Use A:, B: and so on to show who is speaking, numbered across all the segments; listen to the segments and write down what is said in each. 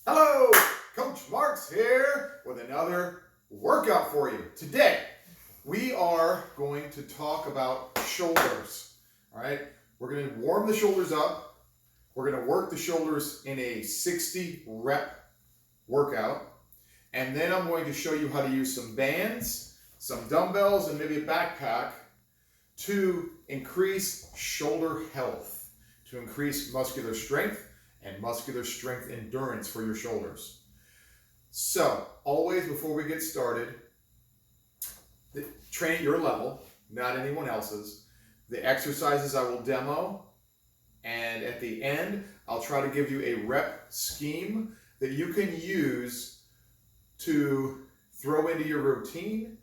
A: Hello, Coach Marks here with another workout for you. Today, we are going to talk about shoulders. All right, we're going to warm the shoulders up. We're going to work the shoulders in a 60 rep workout. And then I'm going to show you how to use some bands, some dumbbells, and maybe a backpack to increase shoulder health, to increase muscular strength and muscular strength endurance for your shoulders. So, always before we get started, train at your level, not anyone else's. The exercises I will demo, and at the end, I'll try to give you a rep scheme that you can use to throw into your routine.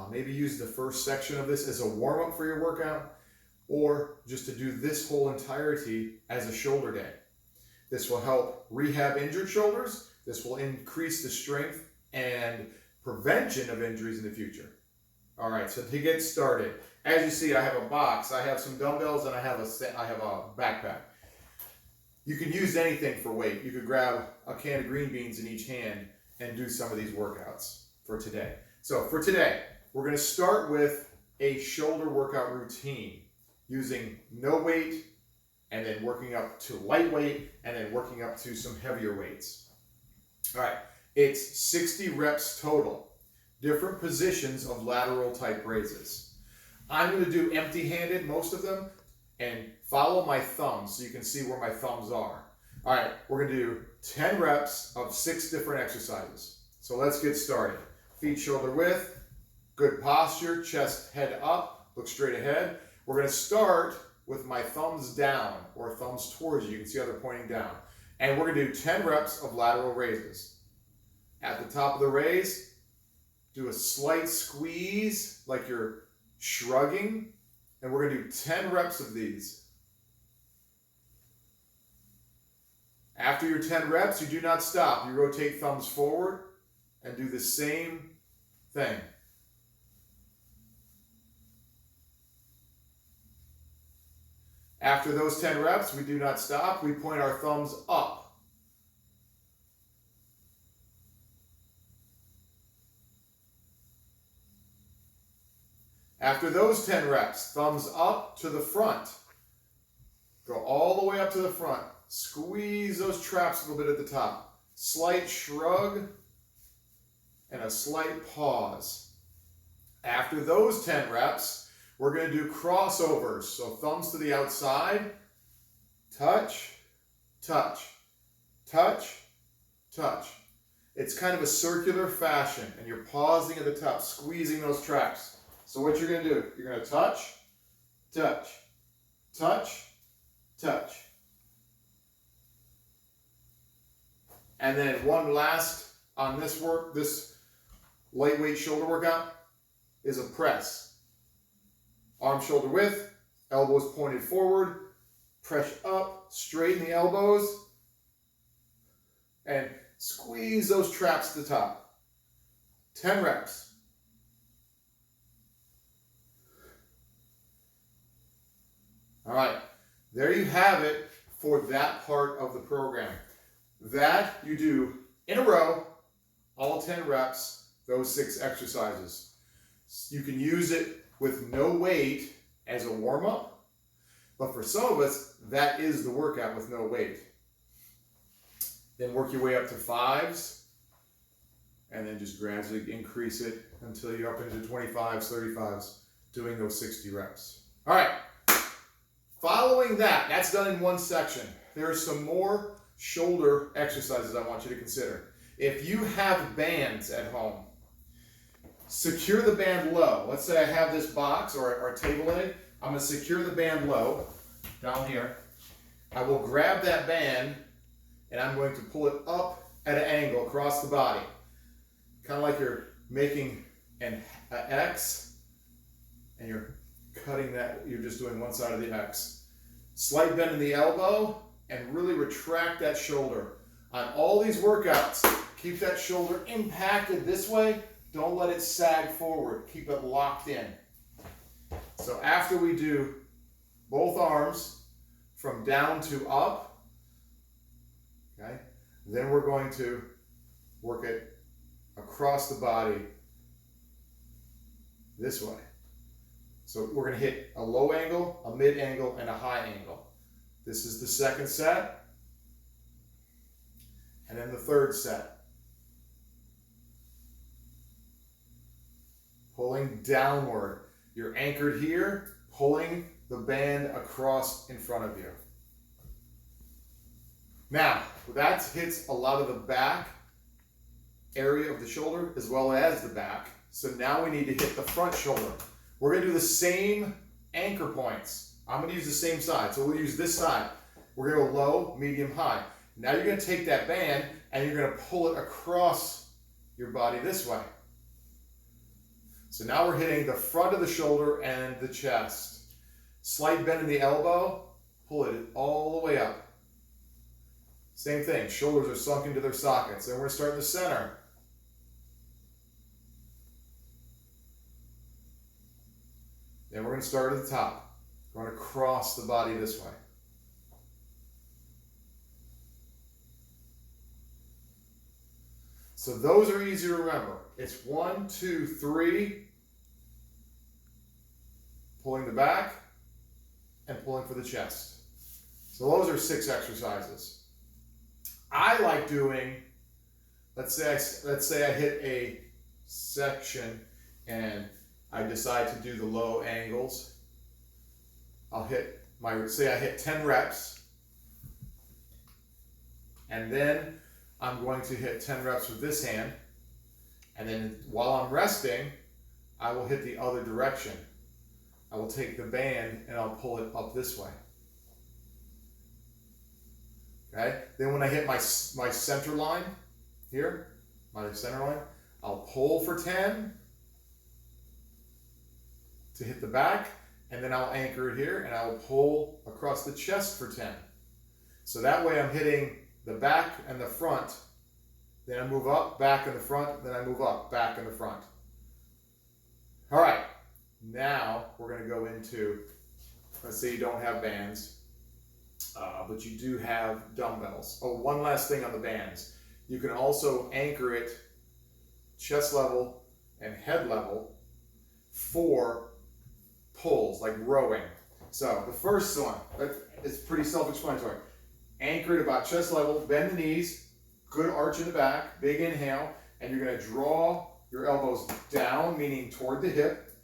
A: Maybe use the first section of this as a warm-up for your workout, or just to do this whole entirety as a shoulder day. This will help rehab injured shoulders. This will increase the strength and prevention of injuries in the future. All right, so to get started, as you see, I have a box, I have some dumbbells, and I have a backpack. You can use anything for weight. You could grab a can of green beans in each hand and do some of these workouts for today. So for today, we're going to start with a shoulder workout routine using no weight, and then working up to lightweight, and then working up to some heavier weights. All right, it's 60 reps total, different positions of lateral type raises. I'm going to do empty-handed, most of them, and follow my thumbs so you can see where my thumbs are. All right, we're going to do 10 reps of 6 different exercises. So let's get started. Feet shoulder width, good posture, chest head up, look straight ahead. We're going to start with my thumbs down, or thumbs towards you. You can see how they're pointing down. And we're going to do 10 reps of lateral raises. At the top of the raise, do a slight squeeze like you're shrugging. And we're going to do 10 reps of these. After your 10 reps, you do not stop. You rotate thumbs forward and do the same thing. After those 10 reps, we do not stop. We point our thumbs up. After those 10 reps, thumbs up to the front. Go all the way up to the front. Squeeze those traps a little bit at the top. Slight shrug and a slight pause. After those 10 reps, we're going to do crossovers. So thumbs to the outside, touch, touch, touch, touch. It's kind of a circular fashion, and you're pausing at the top, squeezing those traps. So what you're going to do, you're going to touch, touch, touch, touch. And then one last on this lightweight shoulder workout is a press. Arm shoulder width, elbows pointed forward, press up, straighten the elbows, and squeeze those traps to the top. 10 reps. All right, there you have it for that part of the program. That you do in a row, all 10 reps, those 6 exercises. You can use it with no weight as a warm-up, but for some of us, that is the workout with no weight. Then work your way up to 5s, and then just gradually increase it until you're up into 25s, 35s, doing those 60 reps. All right, following that, that's done in one section. There are some more shoulder exercises I want you to consider. If you have bands at home, secure the band low. Let's say I have this box or a table leg. I'm going to secure the band low down here. I will grab that band and I'm going to pull it up at an angle across the body. Kind of like you're making an X and you're cutting that. You're just doing one side of the X. Slight bend in the elbow and really retract that shoulder. On all these workouts, keep that shoulder impacted this way. Don't let it sag forward. Keep it locked in. So after we do both arms from down to up, okay, Then we're going to work it across the body this way. So we're going to hit a low angle, a mid angle, and a high angle. This is the second set. And then the third set. Pulling downward. You're anchored here, pulling the band across in front of you. Now, that hits a lot of the back area of the shoulder as well as the back. So now we need to hit the front shoulder. We're going to do the same anchor points. I'm going to use the same side. So we'll use this side. We're going to go low, medium, high. Now you're going to take that band and you're going to pull it across your body this way. So now we're hitting the front of the shoulder and the chest. Slight bend in the elbow, pull it all the way up. Same thing, shoulders are sunk into their sockets. Then we're going to start in the center. Then we're going to start at the top. Going across the body this way. So those are easy to remember. It's 1, 2, 3, pulling the back and pulling for the chest. So those are 6 exercises. I like doing, let's say I hit a section and I decide to do the low angles. Say I hit 10 reps, and then I'm going to hit 10 reps with this hand, and then while I'm resting, I will hit the other direction. I will take the band and I'll pull it up this way. Okay? Then when I hit my center line here, my center line, I'll pull for 10 to hit the back, and then I'll anchor it here and I will pull across the chest for 10. So that way I'm hitting the back and the front, then I move up, back and the front, then I move up, back and the front. All right, now we're going to go into, let's say you don't have bands, but you do have dumbbells. Oh, one last thing on the bands. You can also anchor it chest level and head level for pulls, like rowing. So the first one, it's pretty self-explanatory. Anchor it about chest level, bend the knees, good arch in the back, big inhale, and you're going to draw your elbows down, meaning toward the hip,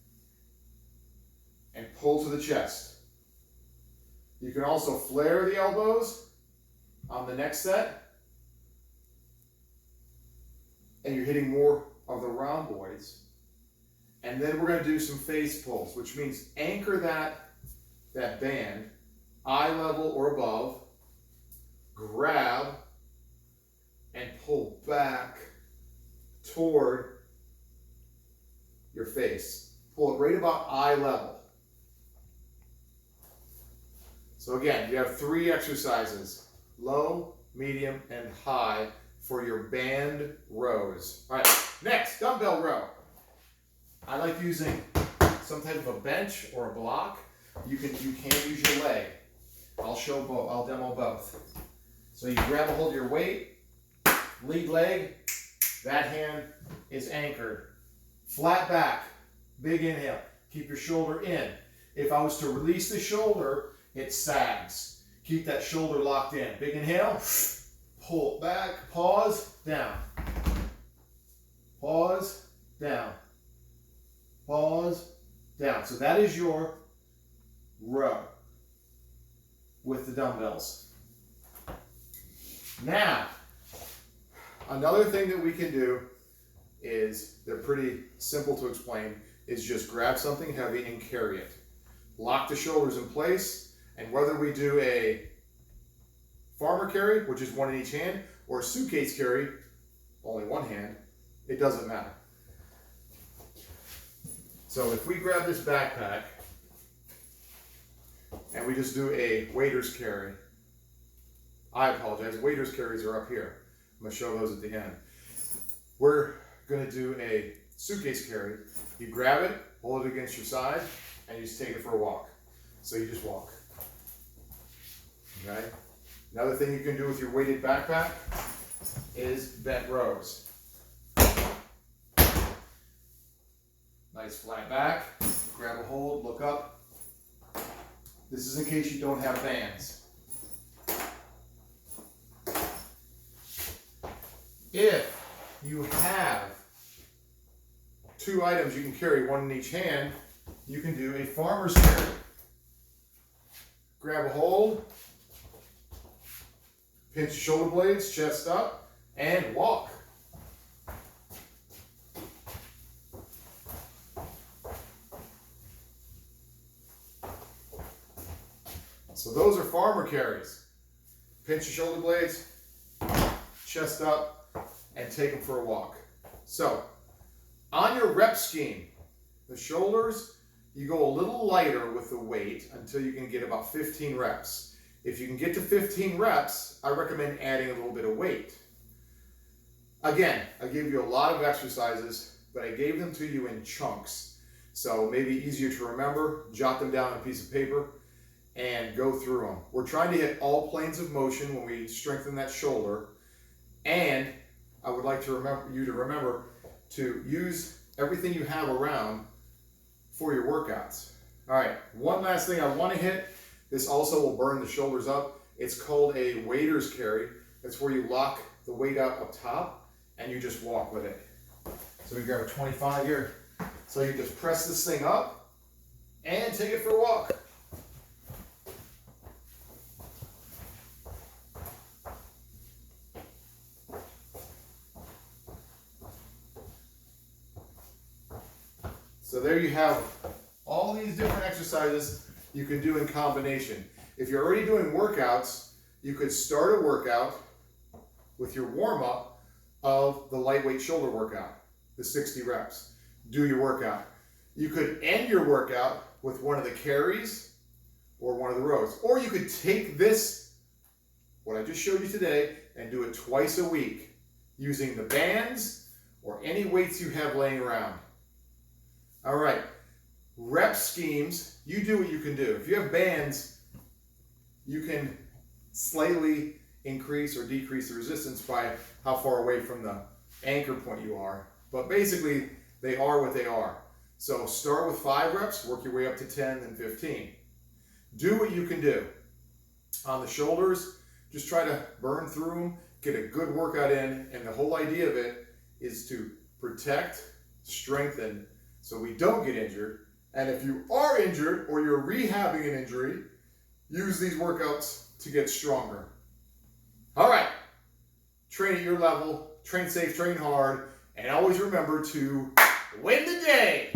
A: and pull to the chest. You can also flare the elbows on the next set, and you're hitting more of the rhomboids. And then we're going to do some face pulls, which means anchor that band, eye level or above, grab, and pull back toward your face. Pull it right about eye level. So again, you have 3 exercises, low, medium, and high for your band rows. All right, next, dumbbell row. I like using some type of a bench or a block. You can use your leg. I'll show both. I'll demo both. So you grab a hold of your weight, lead leg, that hand is anchored. Flat back, big inhale. Keep your shoulder in. If I was to release the shoulder, it sags. Keep that shoulder locked in. Big inhale, pull it back, pause, down. Pause, down. Pause, down. So that is your row with the dumbbells. Now, another thing that we can do is, they're pretty simple to explain, is just grab something heavy and carry it. Lock the shoulders in place, and whether we do a farmer carry, which is 1 in each hand, or a suitcase carry, only 1 hand, it doesn't matter. So if we grab this backpack and we just do a waiter's carry, I apologize, waiter's carries are up here. I'm going to show those at the end. We're going to do a suitcase carry. You grab it, hold it against your side, and you just take it for a walk. So you just walk. Okay? Another thing you can do with your weighted backpack is bent rows. Nice flat back, grab a hold, look up. This is in case you don't have bands. If you have 2 items you can carry, one in each hand, you can do a farmer's carry. Grab a hold, pinch your shoulder blades, chest up, and walk. So those are farmer carries. Pinch your shoulder blades, chest up, and take them for a walk. So, on your rep scheme, the shoulders, you go a little lighter with the weight until you can get about 15 reps. If you can get to 15 reps, I recommend adding a little bit of weight. Again, I gave you a lot of exercises, but I gave them to you in chunks. So maybe easier to remember, jot them down on a piece of paper, and go through them. We're trying to hit all planes of motion when we strengthen that shoulder, and I would like to remember to use everything you have around for your workouts. All right, one last thing I want to hit. This also will burn the shoulders up. It's called a waiter's carry. It's where you lock the weight up top and you just walk with it. So we grab a 25 here. So you just press this thing up and take it for a walk. So there you have all these different exercises you can do in combination. If you're already doing workouts, you could start a workout with your warm-up of the lightweight shoulder workout, the 60 reps. Do your workout. You could end your workout with one of the carries or one of the rows. Or you could take this, what I just showed you today, and do it twice a week using the bands or any weights you have laying around. All right, rep schemes, you do what you can do. If you have bands, you can slightly increase or decrease the resistance by how far away from the anchor point you are. But basically, they are what they are. So start with 5 reps, work your way up to 10, then 15. Do what you can do. On the shoulders, just try to burn through them, get a good workout in, and the whole idea of it is to protect, strengthen, so we don't get injured. And if you are injured or you're rehabbing an injury, use these workouts to get stronger. All right, train at your level, train safe, train hard, and always remember to win the day.